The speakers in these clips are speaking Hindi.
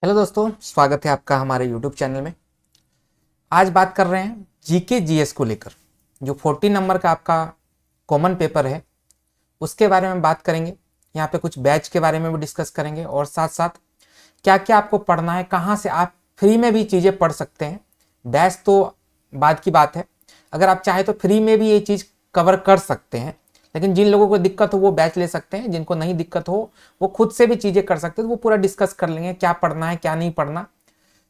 हेलो दोस्तों, स्वागत है आपका हमारे यूट्यूब चैनल में। आज बात कर रहे हैं जीके जीएस को लेकर। जो 40 नंबर का आपका कॉमन पेपर है उसके बारे में बात करेंगे। यहाँ पे कुछ बैच के बारे में भी डिस्कस करेंगे और साथ साथ क्या क्या आपको पढ़ना है, कहाँ से आप फ्री में भी चीज़ें पढ़ सकते हैं। बैच तो बाद की बात है, अगर आप चाहें तो फ्री में भी ये चीज़ कवर कर सकते हैं, लेकिन जिन लोगों को दिक्कत हो वो बैच ले सकते हैं, जिनको नहीं दिक्कत हो वो खुद से भी चीज़ें कर सकते हैं। तो वो पूरा डिस्कस कर लेंगे, क्या पढ़ना है क्या नहीं पढ़ना,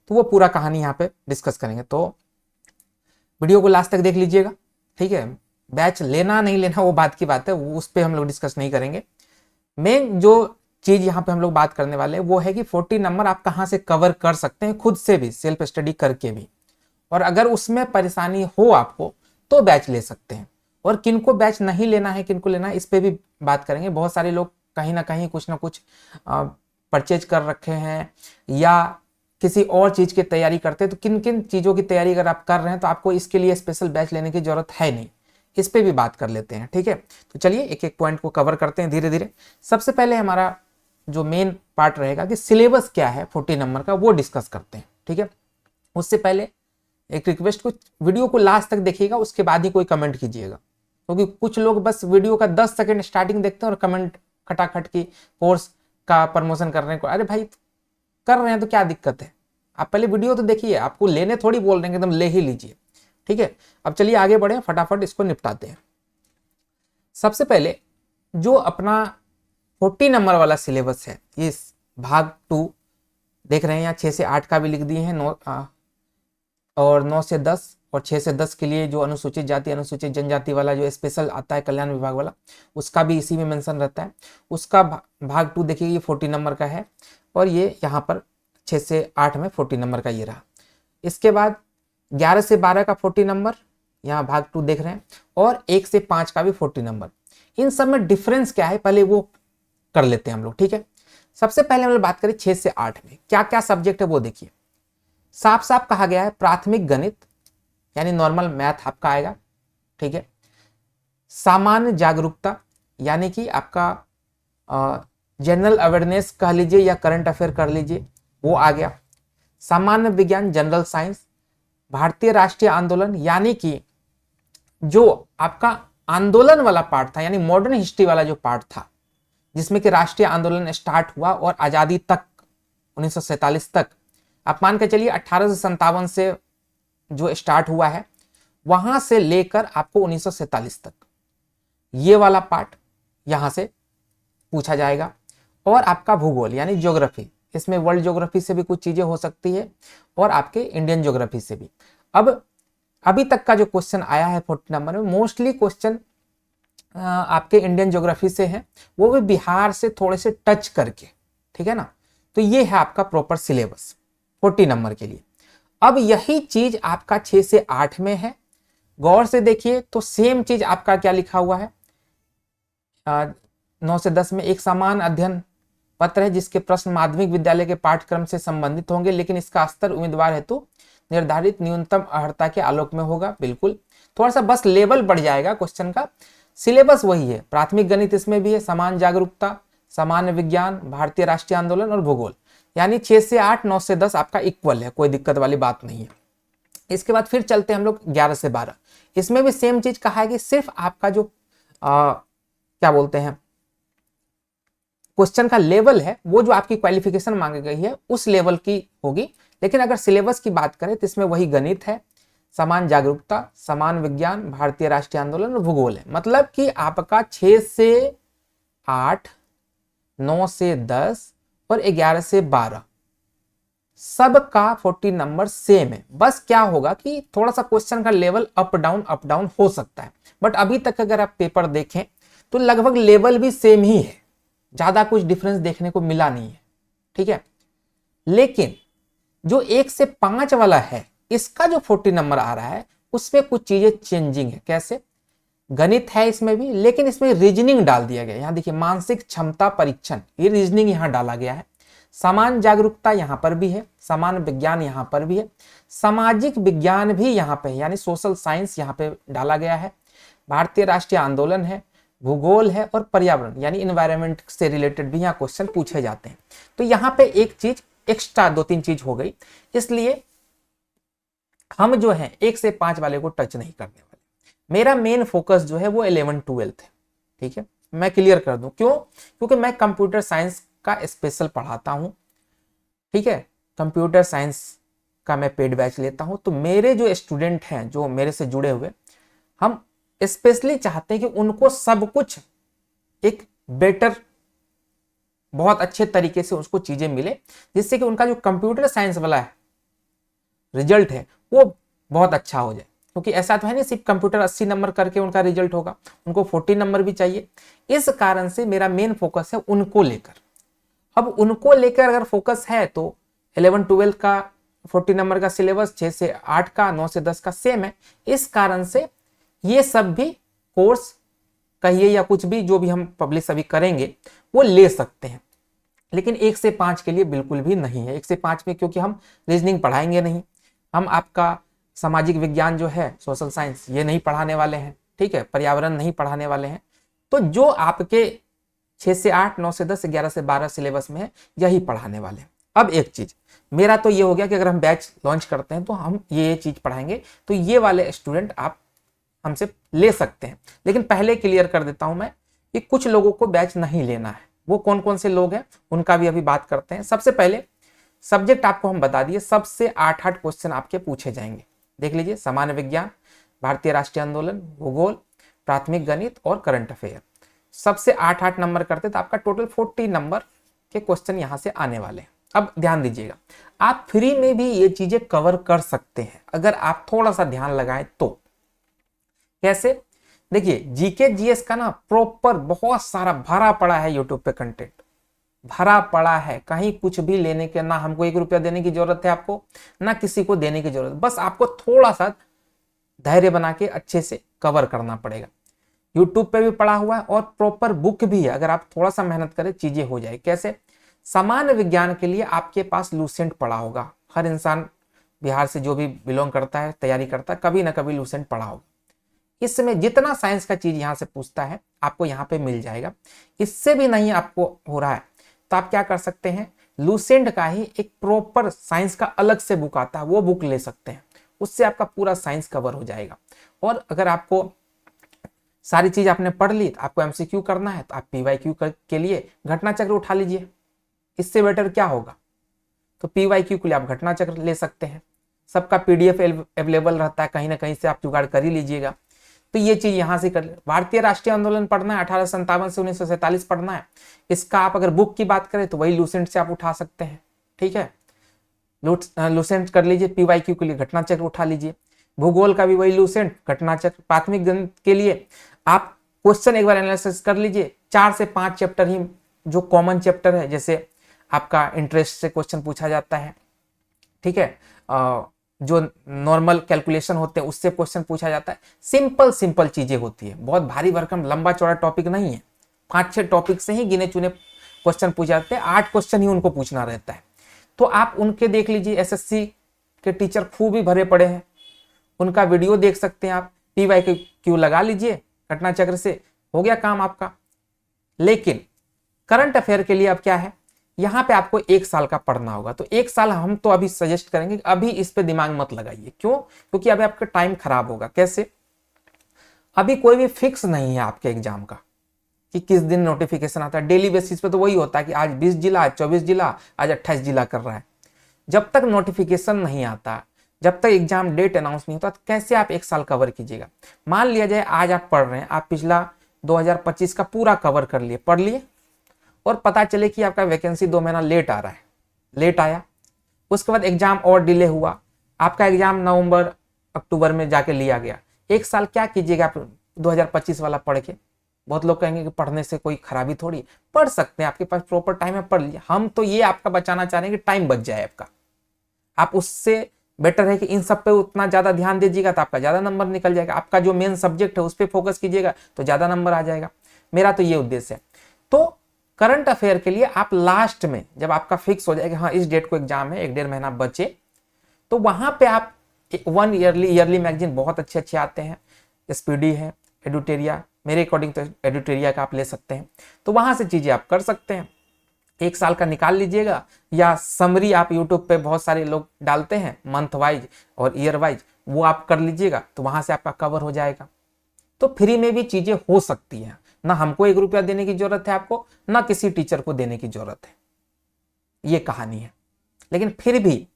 तो वो पूरा कहानी यहाँ पे डिस्कस करेंगे। तो वीडियो को लास्ट तक देख लीजिएगा, ठीक है। बैच लेना नहीं लेना वो बात की बात है, वो उस पर हम लोग डिस्कस नहीं करेंगे। मेन जो चीज़ यहाँ पे हम लोग बात करने वाले हैं वो है कि 40 नंबर आप कहाँ से कवर कर सकते हैं, खुद से भी, सेल्फ स्टडी करके भी। और अगर उसमें परेशानी हो आपको तो बैच ले सकते हैं। और किनको बैच नहीं लेना है, किनको लेना है, इस पे भी बात करेंगे। बहुत सारे लोग कहीं ना कुछ परचेज कर रखे हैं या किसी और चीज़ की तैयारी करते हैं, तो किन किन चीज़ों की तैयारी अगर आप कर रहे हैं तो आपको इसके लिए स्पेशल बैच लेने की जरूरत है नहीं। इस पे भी बात कर लेते हैं, ठीक है। तो चलिए एक एक पॉइंट को कवर करते हैं धीरे धीरे। सबसे पहले हमारा जो मेन पार्ट रहेगा कि सिलेबस क्या है 40 नंबर का, वो डिस्कस करते हैं, ठीक है। उससे पहले एक रिक्वेस्ट, कुछ वीडियो को लास्ट तक देखिएगा, उसके बाद ही कोई कमेंट कीजिएगा, क्योंकि कुछ लोग बस वीडियो का 10 सेकंड स्टार्टिंग देखते हैं और कमेंट खटाखट की कोर्स का प्रमोशन करने को। अरे भाई, कर रहे हैं तो क्या दिक्कत है, आप पहले वीडियो तो देखिए। आपको लेने थोड़ी बोल रहे हैं, एकदम ले ही लीजिए, ठीक है। अब चलिए आगे बढ़े, फटाफट इसको निपटाते हैं। सबसे पहले जो अपना 40 नंबर वाला सिलेबस है, इस भाग 2 देख रहे हैं, यहाँ 6 से 8 का भी लिख दिए हैं, 9 से 10 और 6 से 10 के लिए जो अनुसूचित जाति अनुसूचित जनजाति वाला जो स्पेशल आता है कल्याण विभाग वाला, उसका भी इसी में मेंशन रहता है। उसका भाग 2 देखिए, ये 40 नंबर का है और ये यहाँ पर 6 से 8 में 40 नंबर का ये रहा। इसके बाद 11 से 12 का 40 नंबर, यहाँ भाग 2 देख रहे हैं, और 1 से 5 का भी 40 नंबर। इन सब में डिफरेंस क्या है पहले वो कर लेते हैं हम लोग, ठीक है। सबसे पहले हम लोग बात करें 6 से 8 में क्या क्या सब्जेक्ट है वो देखिए। साफ साफ कहा गया है प्राथमिक गणित यानी नॉर्मल मैथ आपका आएगा, ठीक है। सामान्य जागरूकता यानी कि आपका जनरल अवेयरनेस कह लीजिए या करंट अफेयर कर लीजिए, वो आ गया। सामान्य विज्ञान जनरल साइंस, भारतीय राष्ट्रीय आंदोलन यानी कि जो आपका आंदोलन वाला पार्ट था, यानी मॉडर्न हिस्ट्री वाला जो पार्ट था, जिसमें कि राष्ट्रीय आंदोलन स्टार्ट हुआ और आजादी तक 1947 तक, आप मान के चलिए 1857 से जो स्टार्ट हुआ है वहां से लेकर आपको 1947 तक, ये वाला पार्ट यहां से पूछा जाएगा। और आपका भूगोल यानी ज्योग्राफी, इसमें वर्ल्ड ज्योग्राफी से भी कुछ चीजें हो सकती है और आपके इंडियन ज्योग्राफी से भी। अब अभी तक का जो क्वेश्चन आया है 40 नंबर में, मोस्टली क्वेश्चन आपके इंडियन ज्योग्राफी से है, वो भी बिहार से थोड़े से टच करके, ठीक है ना। तो ये है आपका प्रॉपर सिलेबस 40 नंबर के लिए। अब यही चीज आपका 6 से 8 में है, गौर से देखिए तो सेम चीज आपका क्या लिखा हुआ है। 9 से 10 में एक समान अध्ययन पत्र है जिसके प्रश्न माध्यमिक विद्यालय के पाठ्यक्रम से संबंधित होंगे, लेकिन इसका स्तर उम्मीदवार हेतु निर्धारित न्यूनतम अर्हता के आलोक में होगा। बिल्कुल, थोड़ा सा बस लेवल बढ़ जाएगा क्वेश्चन का, सिलेबस वही है। प्राथमिक गणित इसमें भी है, समान जागरूकता, सामान्य विज्ञान, भारतीय राष्ट्रीय आंदोलन और भूगोल, यानी 6 से 8 9 से 10 आपका इक्वल है, कोई दिक्कत वाली बात नहीं है। इसके बाद फिर चलते हैं हम लोग 11 से 12, इसमें भी सेम चीज कहा है कि सिर्फ आपका जो क्या बोलते हैं क्वेश्चन का लेवल है, वो जो आपकी क्वालिफिकेशन मांगी गई है उस लेवल की होगी। लेकिन अगर सिलेबस की बात करें तो इसमें वही गणित है, समान जागरूकता, समान विज्ञान, भारतीय राष्ट्रीय आंदोलन और भूगोल है। मतलब कि आपका 6 से 8, 9 से 10 और 11 से 12 सबका 40 नंबर सेम है। बस क्या होगा कि थोड़ा सा क्वेश्चन का लेवल अप डाउन हो सकता है, बट अभी तक अगर आप पेपर देखें तो लगभग लेवल भी सेम ही है, ज्यादा कुछ डिफरेंस देखने को मिला नहीं है, ठीक है। लेकिन जो 1 से 5 वाला है, इसका जो 40 नंबर आ रहा है उसमें कुछ चीजें चेंजिंग है। कैसे? गणित है इसमें भी, लेकिन इसमें रीजनिंग डाल दिया गया। यहां देखिए मानसिक क्षमता परीक्षण, ये रीजनिंग यहां डाला गया है। समान जागरूकता यहां पर भी है, समान विज्ञान यहां पर भी है, सामाजिक विज्ञान भी यहां पे है यानी सोशल साइंस यहां पे डाला गया है, भारतीय राष्ट्रीय आंदोलन है, भूगोल है और पर्यावरण यानी इन्वायरमेंट से रिलेटेड भी यहाँ क्वेश्चन पूछे जाते हैं। तो यहाँ पे एक चीज एक्स्ट्रा 2-3 चीज हो गई, इसलिए हम जो है 1 से 5 वाले को टच नहीं करने वाले। मेरा मेन फोकस जो है वो 11-12 है, ठीक है। मैं क्लियर कर दूं क्यों, क्योंकि मैं कंप्यूटर साइंस का स्पेशल पढ़ाता हूं, ठीक है। कंप्यूटर साइंस का मैं पेड बैच लेता हूं, तो मेरे जो स्टूडेंट हैं जो मेरे से जुड़े हुए, हम स्पेशली चाहते हैं कि उनको सब कुछ एक बेटर, बहुत अच्छे तरीके से उसको चीजें मिले, जिससे कि उनका जो कंप्यूटर साइंस वाला है रिजल्ट है वो बहुत अच्छा हो जाए। क्योंकि ऐसा तो है नहीं सिर्फ कंप्यूटर 80 नंबर करके उनका रिजल्ट होगा, उनको 40 नंबर भी चाहिए। इस कारण से मेरा मेन फोकस है उनको लेकर। अब उनको लेकर अगर फोकस है तो 11-12 का 40 नंबर का सिलेबस 6 से 8 का 9 से 10 का सेम है। इस कारण से ये सब भी कोर्स कहिए या कुछ भी जो भी हम पब्लिश अभी करेंगे वो ले सकते हैं, लेकिन 1 से 5 के लिए बिल्कुल भी नहीं है। 1 से 5 में क्योंकि हम रीजनिंग पढ़ाएंगे नहीं, हम आपका सामाजिक विज्ञान जो है सोशल साइंस ये नहीं पढ़ाने वाले हैं, ठीक है, पर्यावरण नहीं पढ़ाने वाले हैं। तो जो आपके 6 से 8, 9 से 10, 11 से 12 सिलेबस में है यही पढ़ाने वाले हैं। अब एक चीज मेरा तो ये हो गया कि अगर हम बैच लॉन्च करते हैं तो हम ये चीज पढ़ाएंगे, तो ये वाले स्टूडेंट आप हमसे ले सकते हैं। लेकिन पहले क्लियर कर देता हूं मैं कि कुछ लोगों को बैच नहीं लेना है। वो कौन कौन से लोग हैं उनका भी अभी बात करते हैं। सबसे पहले सब्जेक्ट आपको हम बता दिए, सबसे 8 क्वेश्चन आपके पूछे जाएंगे। देख लीजिए, सामान्य विज्ञान, भारतीय राष्ट्रीय आंदोलन, भूगोल, प्राथमिक गणित और करंट अफेयर, सबसे 8 नंबर करते तो आपका टोटल 40 नंबर के क्वेश्चन यहां से आने वाले हैं। अब ध्यान दीजिएगा, आप फ्री में भी ये चीजें कवर कर सकते हैं अगर आप थोड़ा सा ध्यान लगाएं तो। कैसे? देखिए, जीके जीएस का ना प्रॉपर बहुत सारा भरा पड़ा है यूट्यूब पे, कंटेंट भरा पड़ा है। कहीं कुछ भी लेने के, ना हमको 1 रुपया देने की जरूरत है आपको, ना किसी को देने की जरूरत, बस आपको थोड़ा सा धैर्य बना के अच्छे से कवर करना पड़ेगा। यूट्यूब पे भी पड़ा हुआ है और प्रॉपर बुक भी है, अगर आप थोड़ा सा मेहनत करें चीजें हो जाए। कैसे? सामान्य विज्ञान के लिए आपके पास लूसेंट पड़ा होगा, हर इंसान बिहार से जो भी बिलोंग करता है, तैयारी करता है, कभी ना कभी लूसेंट पढ़ा होगा। इसमें जितना साइंस का चीज यहां से पूछता है आपको यहाँ पे मिल जाएगा। इससे भी नहीं आपको हो रहा है तो आप क्या कर सकते हैं, लूसेंट का ही एक प्रॉपर साइंस का अलग से बुक आता है, वो बुक ले सकते हैं, उससे आपका पूरा साइंस कवर हो जाएगा। और अगर आपको सारी चीज आपने पढ़ ली, तो आपको एमसीक्यू करना है तो आप पीवाईक्यू के लिए घटना चक्र उठा लीजिए, इससे बेटर क्या होगा। तो पीवाईक्यू के लिए आप घटना चक्र ले सकते हैं, सबका पीडीएफ अवेलेबल रहता है, कहीं ना कहीं से आप जुगाड़ कर ही लीजिएगा। तो ये चीज यहां से कर ले। भारतीय राष्ट्रीय आंदोलन पढ़ना है, 1857 से 1947 पढ़ना है, इसका आप अगर बुक की बात करें तो वही लूसेंट से आप उठा सकते हैं, ठीक है। लूसेंट कर लीजिए, पीवाईक्यू के लिए घटना चक्र उठा लीजिए, भूगोल का भी वही लूसेंट, घटना चक्र। प्राथमिक गणित के लिए आप क्वेश्चन एक बार एनालिसिस कर लीजिए, 4 से 5 चैप्टर ही जो कॉमन चैप्टर है, जैसे आपका इंटरेस्ट से क्वेश्चन पूछा जाता है, ठीक है, जो नॉर्मल कैलकुलेशन होते हैं उससे क्वेश्चन पूछा जाता है। सिंपल सिंपल चीजें होती है, बहुत भारी भरकम लंबा चौड़ा टॉपिक नहीं है। 5-6 टॉपिक से ही गिने चुने क्वेश्चन पूछे जाते हैं, 8 क्वेश्चन ही उनको पूछना रहता है। तो आप उनके देख लीजिए, एसएससी के टीचर खूब ही भरे पड़े हैं, उनका वीडियो देख सकते हैं आप, पीवाईक्यू लगा लीजिए, घटना चक्र से हो गया काम आपका। लेकिन करंट अफेयर के लिए अब क्या है, यहां पे आपको 1 साल का पढ़ना होगा। तो 1 साल हम तो अभी सजेस्ट करेंगे, अभी इस पे दिमाग मत लगाइए। क्यों? क्योंकि अभी आपका टाइम खराब होगा। कैसे? अभी कोई भी फिक्स नहीं है आपके एग्जाम का कि किस दिन नोटिफिकेशन आता है। डेली बेसिस पे तो वही होता है कि आज 20 जिला, आज 24 जिला, आज 28 जिला कर रहा है। जब तक नोटिफिकेशन नहीं आता, जब तक एग्जाम डेट अनाउंस नहीं होता, तो कैसे आप 1 साल कवर कीजिएगा। मान लिया जाए आज आप पढ़ रहे हैं, आप पिछला 2025 का पूरा कवर कर लिए, पढ़ लिए, और पता चले कि आपका वैकेंसी 2 महीना लेट आ रहा है, लेट आया, उसके बाद एग्जाम और डिले हुआ, आपका एग्जाम नवंबर अक्टूबर में जाके लिया गया। 1 साल क्या कीजिएगा आप 2025 वाला पढ़ के? बहुत लोग कहेंगे कि पढ़ने से कोई खराबी थोड़ी, पढ़ सकते हैं, आपके पास प्रॉपर टाइम है, पढ़ लीजिए। हम तो ये आपका बचाना चाह रहे हैं कि टाइम बच जाए आपका। आप उससे बेटर है कि इन सब पे उतना ज्यादा ध्यान दीजिएगा तो आपका ज्यादा नंबर निकल जाएगा। आपका जो मेन सब्जेक्ट है उस पर फोकस कीजिएगा तो ज्यादा नंबर आ जाएगा। मेरा तो ये उद्देश्य है। तो करंट अफेयर के लिए आप लास्ट में जब आपका फिक्स हो जाएगा, हाँ इस डेट को एग्जाम है, 1-1.5 महीना बचे, तो वहां पे आप 1 ईयरली मैगजीन बहुत अच्छे अच्छे आते हैं, स्पीडी है, एडुटेरिया, मेरे अकॉर्डिंग तो एडुटेरिया का आप ले सकते हैं। तो वहां से चीजें आप कर सकते हैं। 1 साल का निकाल लीजिएगा, या समरी आप यूट्यूब पे बहुत सारे लोग डालते हैं मंथ वाइज और ईयर वाइज, वो आप कर लीजिएगा तो वहां से आपका कवर हो जाएगा। तो फ्री में भी चीजें हो सकती हैं, ना हमको 1 रुपया देने की जरूरत है आपको, ना किसी टीचर को देने की जरूरत है, ये कहानी है। लेकिन फिर भी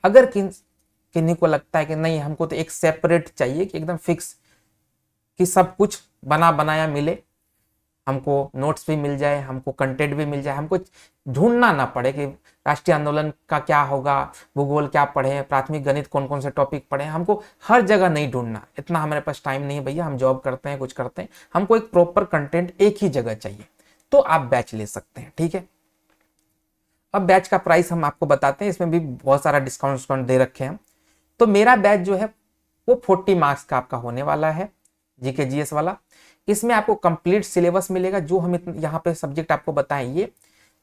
अगर किन्हीं को लगता है कि नहीं हमको तो एक सेपरेट चाहिए कि एकदम फिक्स, कि सब कुछ बना बनाया मिले, हमको नोट्स भी मिल जाए, हमको कंटेंट भी मिल जाए, हमको ढूंढना ना पड़े कि राष्ट्रीय आंदोलन का क्या होगा, भूगोल क्या पढ़े, प्राथमिक गणित कौन कौन से टॉपिक पढ़े, हमको हर जगह नहीं ढूंढना, इतना हमारे पास टाइम नहीं है भैया, हम जॉब करते हैं कुछ करते हैं, हमको एक प्रॉपर कंटेंट एक ही जगह चाहिए, तो आप बैच ले सकते हैं। ठीक है, अब बैच का प्राइस हम आपको बताते हैं, इसमें भी बहुत सारा डिस्काउंट दे रखे हैं। तो मेरा बैच जो है वो 40 मार्क्स का आपका होने वाला है, जीके जीएस वाला। इसमें आपको कंप्लीट सिलेबस मिलेगा, जो हम यहाँ पे सब्जेक्ट आपको बताएंगे,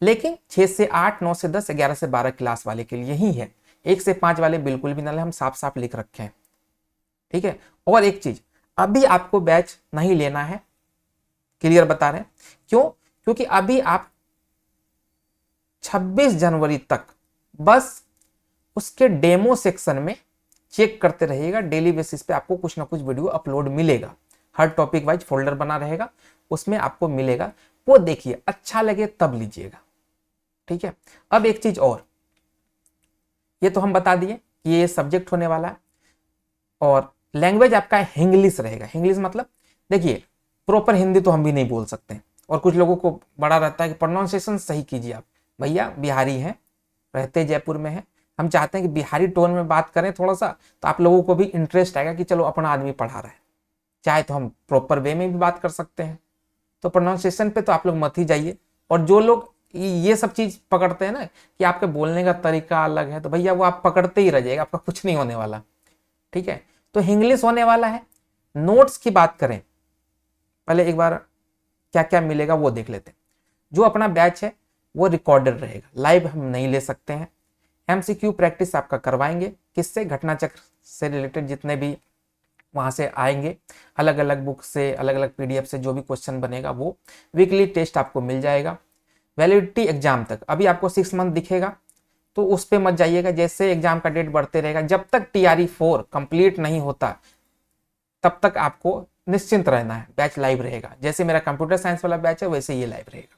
लेकिन 6 से 8, 9 से 10, 11 से 12 क्लास वाले के लिए ही है, 1 से 5 वाले बिल्कुल भी ना ले, हम साफ साफ लिख रखे हैं। ठीक है, और एक चीज, अभी आपको बैच नहीं लेना है, क्लियर बता रहे हैं क्यों, क्योंकि अभी आप 26 जनवरी तक बस उसके डेमो सेक्शन में चेक करते रहिएगा, डेली बेसिस पे आपको कुछ ना कुछ वीडियो अपलोड मिलेगा, हर टॉपिक वाइज फोल्डर बना रहेगा, उसमें आपको मिलेगा, वो देखिए, अच्छा लगे तब लीजिएगा। ठीक है, अब एक चीज और, ये तो हम बता दिए कि ये सब्जेक्ट होने वाला है, और लैंग्वेज आपका इंग्लिश रहेगा। इंग्लिश मतलब देखिए, प्रॉपर हिंदी तो हम भी नहीं बोल सकते हैं, और कुछ लोगों को बड़ा रहता है कि प्रोनाउंसिएशन सही कीजिए आप, भैया बिहारी हैं, रहते जयपुर में हैं, हम चाहते हैं कि बिहारी टोन में बात करें थोड़ा सा, तो आप लोगों को भी इंटरेस्ट आएगा कि चलो अपना आदमी पढ़ा रहा है, चाहे तो हम प्रॉपर वे में भी बात कर सकते हैं। तो प्रोनाउंसिएशन पे तो आप लोग मत ही जाइए, और जो लोग ये सब चीज पकड़ते हैं ना कि आपके बोलने का तरीका अलग है, तो भैया वो आप पकड़ते ही रह जाएगा, आपका कुछ नहीं होने वाला। ठीक है, तो इंग्लिश होने वाला है। नोट्स की बात करें, पहले एक बार क्या क्या मिलेगा वो देख लेते हैं। जो अपना बैच है वो रिकॉर्डेड रहेगा, लाइव हम नहीं ले सकते हैं। एमसीक्यू प्रैक्टिस आपका करवाएंगे, किससे, घटना चक्र से रिलेटेड जितने भी वहां से आएंगे, अलग अलग बुक से, अलग अलग पीडीएफ से जो भी क्वेश्चन बनेगा वो। वीकली टेस्ट आपको मिल जाएगा, वैलिडिटी एग्जाम तक। अभी आपको 6 मंथ दिखेगा तो उस पर मत जाइएगा, जैसे एग्जाम का डेट बढ़ते रहेगा, जब तक TRE 4 कंप्लीट नहीं होता तब तक आपको निश्चिंत रहना है, बैच लाइव रहेगा। जैसे मेरा कंप्यूटर साइंस वाला बैच है वैसे ये लाइव रहेगा।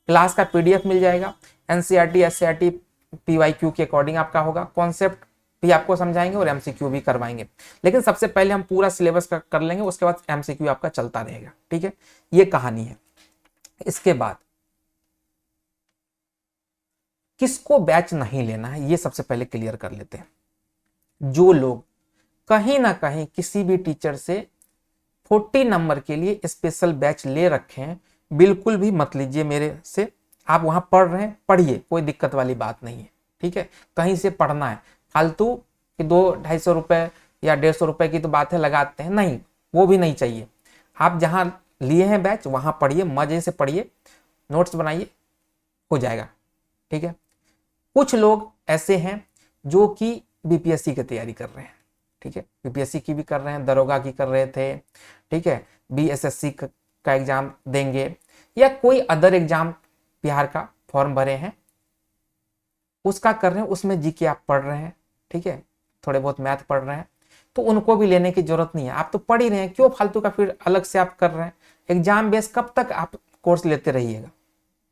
क्लास का पीडीएफ मिल जाएगा, एनसीईआरटी एससीईआरटी पीवाईक्यू के अकॉर्डिंग आपका होगा, कॉन्सेप्ट भी आपको समझाएंगे और एमसीक्यू भी करवाएंगे। लेकिन सबसे पहले हम पूरा सिलेबस का कर लेंगे, उसके बाद एमसीक्यू आपका चलता रहेगा। ठीक है, ये कहानी है। इसके बाद किसको बैच नहीं लेना है ये सबसे पहले क्लियर कर लेते हैं। जो लोग कहीं ना कहीं किसी भी टीचर से 40 नंबर के लिए स्पेशल बैच ले रखे हैं, बिल्कुल भी मत लीजिए मेरे से। आप वहां पढ़ रहे हैं, पढ़िए, कोई दिक्कत वाली बात नहीं है। ठीक है, कहीं से पढ़ना है, फालतू कि 200-250 रुपए या 150 रुपए की तो बातें लगाते हैं, नहीं, वो भी नहीं चाहिए। आप जहां लिए हैं बैच वहां पढ़िए, मजे से पढ़िए, नोट्स बनाइए, हो जाएगा। ठीक है, कुछ लोग ऐसे हैं जो कि बीपीएससी की तैयारी कर रहे हैं। ठीक है, बीपीएससी की भी कर रहे हैं, दरोगा की कर रहे थे, ठीक है, बीएसएससी का एग्जाम देंगे, या कोई अदर एग्जाम बिहार का फॉर्म भरे हैं उसका कर रहे हैं, उसमें जीके आप पढ़ रहे हैं। ठीक है, थोड़े बहुत मैथ पढ़ रहे हैं, तो उनको भी लेने की जरूरत नहीं है। आप तो पढ़ ही रहे हैं, क्यों फालतू का फिर अलग से आप कर रहे हैं। एग्जाम बेस कब तक आप कोर्स लेते रहिएगा।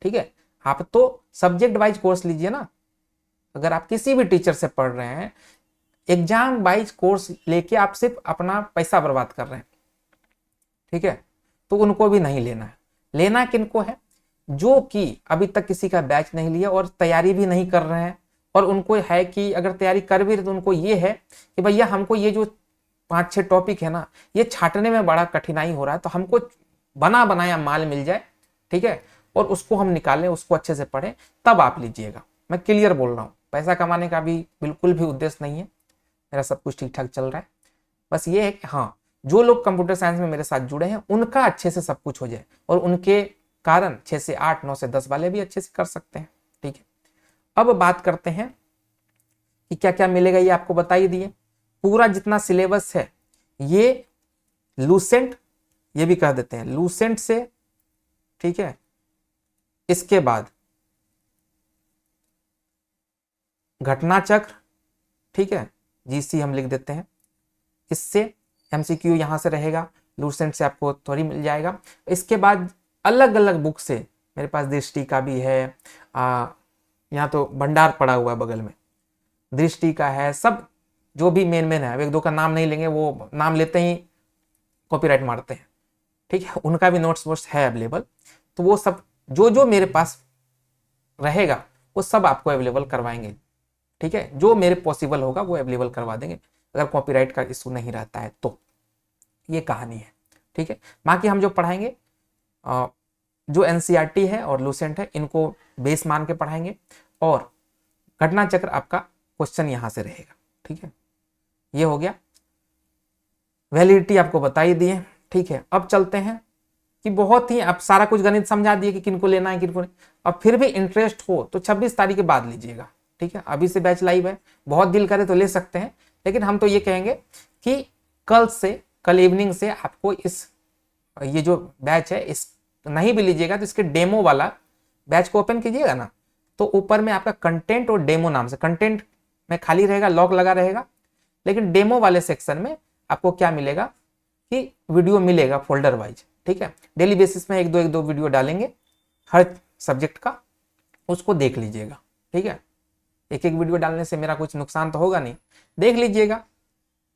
ठीक है, आप तो सब्जेक्ट वाइज कोर्स लीजिए ना। अगर आप किसी भी टीचर से पढ़ रहे हैं, एग्जाम वाइज कोर्स लेके आप सिर्फ अपना पैसा बर्बाद कर रहे हैं। ठीक है, तो उनको भी नहीं लेना है। लेना किनको है, जो कि अभी तक किसी का बैच नहीं लिया और तैयारी भी नहीं कर रहे हैं, और उनको है कि अगर तैयारी कर भी रहे तो उनको ये है कि भैया हमको ये जो 5-6 टॉपिक है ना, ये छाटने में बड़ा कठिनाई हो रहा है, तो हमको बना बनाया माल मिल जाए। ठीक है, और उसको हम निकालें, उसको अच्छे से पढ़ें, तब आप लीजिएगा। मैं क्लियर बोल रहा हूँ, पैसा कमाने का भी बिल्कुल भी उद्देश्य नहीं है, मेरा सब कुछ ठीक ठाक चल रहा है। बस ये है कि हाँ, जो लोग कंप्यूटर साइंस में मेरे साथ जुड़े हैं उनका अच्छे से सब कुछ हो जाए, और उनके कारण 6 से 8, 9 से 10 वाले भी अच्छे से कर सकते हैं। ठीक है, अब बात करते हैं कि क्या क्या मिलेगा, ये आपको बता ही दिए। पूरा जितना सिलेबस है ये लूसेंट, ये भी कह देते हैं लूसेंट से। ठीक है, इसके बाद घटना चक्र, ठीक है, जीसी हम लिख देते हैं। इससे एमसीक्यू यहाँ से रहेगा, लूसेंट से आपको थोड़ी मिल जाएगा। इसके बाद अलग अलग बुक से मेरे पास दृष्टि का भी है, यहाँ तो भंडार पड़ा हुआ है बगल में, दृष्टि का है, सब जो भी मेन मेन है, अब एक दो का नाम नहीं लेंगे, वो नाम लेते ही कॉपीराइट मारते हैं, ठीक है, उनका भी नोट्स वोट्स है अवेलेबल। तो वो सब जो जो मेरे पास रहेगा वो सब आपको अवेलेबल करवाएंगे, ठीक है, जो मेरे पॉसिबल होगा वो अवेलेबल करवा देंगे, अगर कॉपीराइट का इशू नहीं रहता है तो। ये कहानी है, ठीक है। बाकी हम जो पढ़ाएंगे जो एनसीईआरटी है और लूसेंट है इनको बेस मान के पढ़ाएंगे, और घटना चक्र आपका क्वेश्चन यहां से रहेगा, ठीक है। ये हो गया, वैलिडिटी आपको बता ही दिए, ठीक है। अब चलते हैं कि बहुत ही आप सारा कुछ गणित समझा दिए कि किनको लेना है किनको नहीं। अब फिर भी इंटरेस्ट हो तो 26 तारीख के बाद लीजिएगा, ठीक है। अभी से बैच लाइव है, बहुत दिल करे तो ले सकते हैं, लेकिन हम तो ये कहेंगे कि कल इवनिंग से आपको ये जो बैच है इस नहीं भी लीजिएगा तो इसके डेमो वाला बैच को ओपन कीजिएगा ना, तो ऊपर में आपका कंटेंट और डेमो नाम से, कंटेंट में खाली रहेगा, लॉक लगा रहेगा, लेकिन डेमो वाले सेक्शन में आपको क्या मिलेगा कि वीडियो मिलेगा फोल्डर वाइज, ठीक है। डेली बेसिस में एक दो वीडियो डालेंगे हर सब्जेक्ट का, उसको देख लीजिएगा, ठीक है। एक एक वीडियो डालने से मेरा कुछ नुकसान तो होगा नहीं, देख लीजिएगा,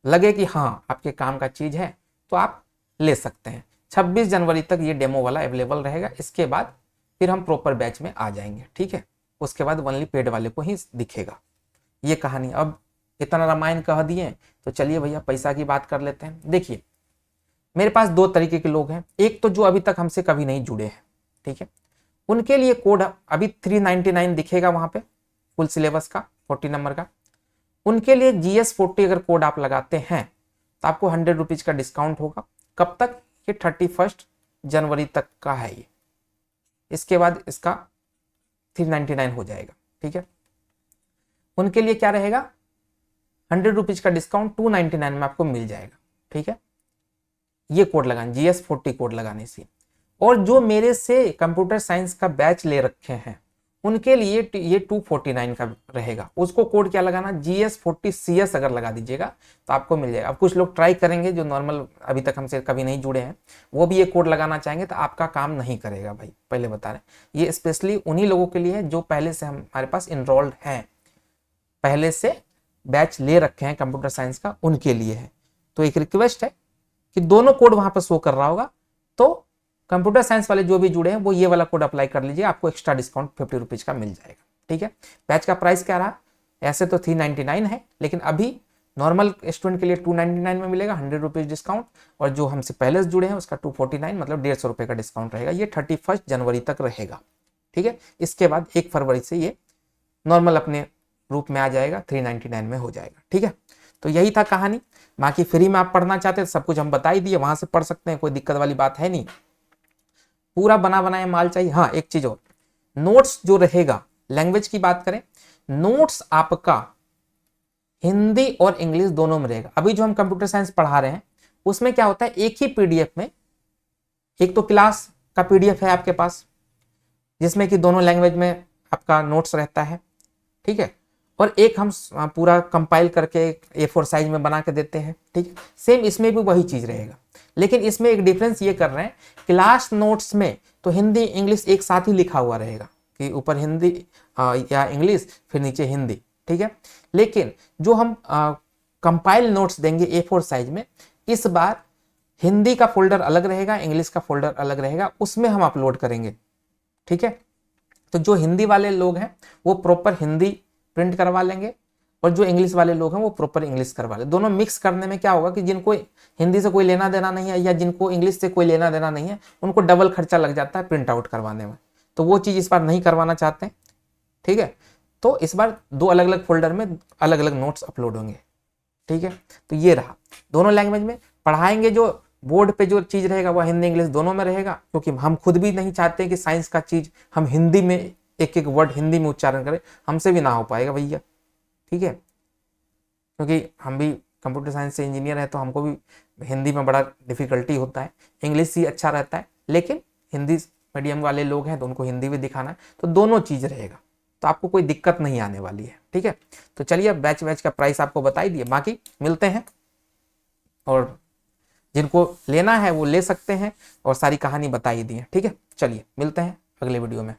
लगे कि हाँ आपके काम का चीज है तो आप ले सकते हैं। 26 जनवरी तक ये डेमो वाला अवेलेबल रहेगा, इसके बाद फिर हम प्रॉपर बैच में आ जाएंगे, ठीक है। उसके बाद ओनली पेड वाले को ही दिखेगा। ये कहानी, अब इतना रामायण कह दिए तो चलिए भैया पैसा की बात कर लेते हैं। देखिए मेरे पास दो तरीके के लोग हैं, एक तो जो अभी तक हमसे कभी नहीं जुड़े हैं, ठीक है, उनके लिए कोड अभी 399 दिखेगा वहां पे, फुल सिलेबस का 40 नंबर का। उनके लिए GS40 अगर कोड आप लगाते हैं तो आपको 100 रुपीज का डिस्काउंट होगा। कब तक? ये 31 जनवरी तक का है ये, इसके बाद इसका 399 हो जाएगा, ठीक है। उनके लिए क्या रहेगा, 100 रुपीज का डिस्काउंट 299 में आपको मिल जाएगा, ठीक है। ये कोड लगाने, GS40 कोड लगाने से। और जो मेरे से कंप्यूटर साइंस का बैच ले रखे हैं उनके लिए ये 249 का रहेगा। उसको कोड क्या लगाना, GS40CS अगर लगा दीजिएगा तो आपको मिल जाएगा। अब कुछ लोग ट्राई करेंगे जो नॉर्मल अभी तक हमसे कभी नहीं जुड़े हैं, वो भी ये कोड लगाना चाहेंगे तो आपका काम नहीं करेगा भाई, पहले बता रहे। ये स्पेशली उन्हीं लोगों के लिए है जो पहले से हमारे पास इनरोल्ड हैं, पहले से बैच ले रखे हैं कंप्यूटर साइंस का, उनके लिए है। तो एक रिक्वेस्ट है कि दोनों कोड वहां पर शो कर रहा होगा, तो कंप्यूटर साइंस वाले जो भी जुड़े हैं वो ये वाला कोड अप्लाई कर लीजिए, आपको एक्स्ट्रा डिस्काउंट 50 रुपीज का मिल जाएगा, ठीक है। बैच का प्राइस क्या रहा, ऐसे तो 399 है, लेकिन अभी नॉर्मल स्टूडेंट के लिए 299 में मिलेगा, 100 रुपीज डिस्काउंट, और जो हमसे पहले से जुड़े हैं उसका 249 मतलब 150 रुपए का डिस्काउंट रहेगा। ये 31 जनवरी तक रहेगा, ठीक है। इसके बाद 1 फरवरी से ये नॉर्मल अपने रूप में आ जाएगा, 399 में हो जाएगा, ठीक है। तो यही था कहानी। बाकी फ्री में आप पढ़ना चाहते हैं सब कुछ हम बता ही दिए, वहां से पढ़ सकते हैं, कोई दिक्कत वाली बात है नहीं, पूरा बना बनाया माल चाहिए। हाँ एक चीज और, नोट्स जो रहेगा, लैंग्वेज की बात करें, नोट्स आपका हिंदी और इंग्लिश दोनों में रहेगा। अभी जो हम कंप्यूटर साइंस पढ़ा रहे हैं उसमें क्या होता है, एक ही पीडीएफ में, एक तो क्लास का पीडीएफ है आपके पास जिसमें कि दोनों लैंग्वेज में आपका नोट्स रहता है, ठीक है, और एक हम पूरा कंपाइल करके A4 साइज में बना के देते हैं, ठीक है। सेम इसमें भी वही चीज रहेगा, लेकिन इसमें एक डिफरेंस ये कर रहे हैं, क्लास नोट्स में तो हिंदी इंग्लिश एक साथ ही लिखा हुआ रहेगा कि ऊपर हिंदी या इंग्लिश फिर नीचे हिंदी, ठीक है। लेकिन जो हम कंपाइल नोट्स देंगे A4 साइज में, इस बार हिंदी का फोल्डर अलग रहेगा, इंग्लिश का फोल्डर अलग रहेगा, उसमें हम अपलोड करेंगे, ठीक है। तो जो हिंदी वाले लोग हैं वो प्रॉपर हिंदी प्रिंट करवा लेंगे, और जो इंग्लिश वाले लोग हैं वो प्रॉपर इंग्लिश करवा ले। दोनों मिक्स करने में क्या होगा कि जिनको हिंदी से कोई लेना देना नहीं है या जिनको इंग्लिश से कोई लेना देना नहीं है, उनको डबल खर्चा लग जाता है प्रिंट आउट करवाने में, तो वो चीज़ इस बार नहीं करवाना चाहते हैं, ठीक है। तो इस बार दो अलग अलग फोल्डर में अलग अलग नोट्स अपलोड होंगे, ठीक है। तो ये रहा, दोनों लैंग्वेज में पढ़ाएंगे। जो बोर्ड पे जो चीज़ रहेगा वह हिंदी इंग्लिश दोनों में रहेगा, क्योंकि हम खुद भी नहीं चाहते कि साइंस का चीज़ हम हिंदी में एक एक वर्ड हिंदी में उच्चारण करें, हमसे भी ना हो पाएगा भैया, ठीक है। क्योंकि हम भी कंप्यूटर साइंस से इंजीनियर हैं तो हमको भी हिंदी में बड़ा डिफिकल्टी होता है, इंग्लिश ही अच्छा रहता है, लेकिन हिंदी मीडियम वाले लोग हैं तो उनको हिंदी भी दिखाना है, तो दोनों चीज़ रहेगा, तो आपको कोई दिक्कत नहीं आने वाली है। ठीक है, तो चलिए अब बैच का प्राइस आपको बता ही दिए, बाकी मिलते हैं और जिनको लेना है वो ले सकते हैं और सारी कहानी बता ही दी है। ठीक है, चलिए मिलते हैं अगले वीडियो में।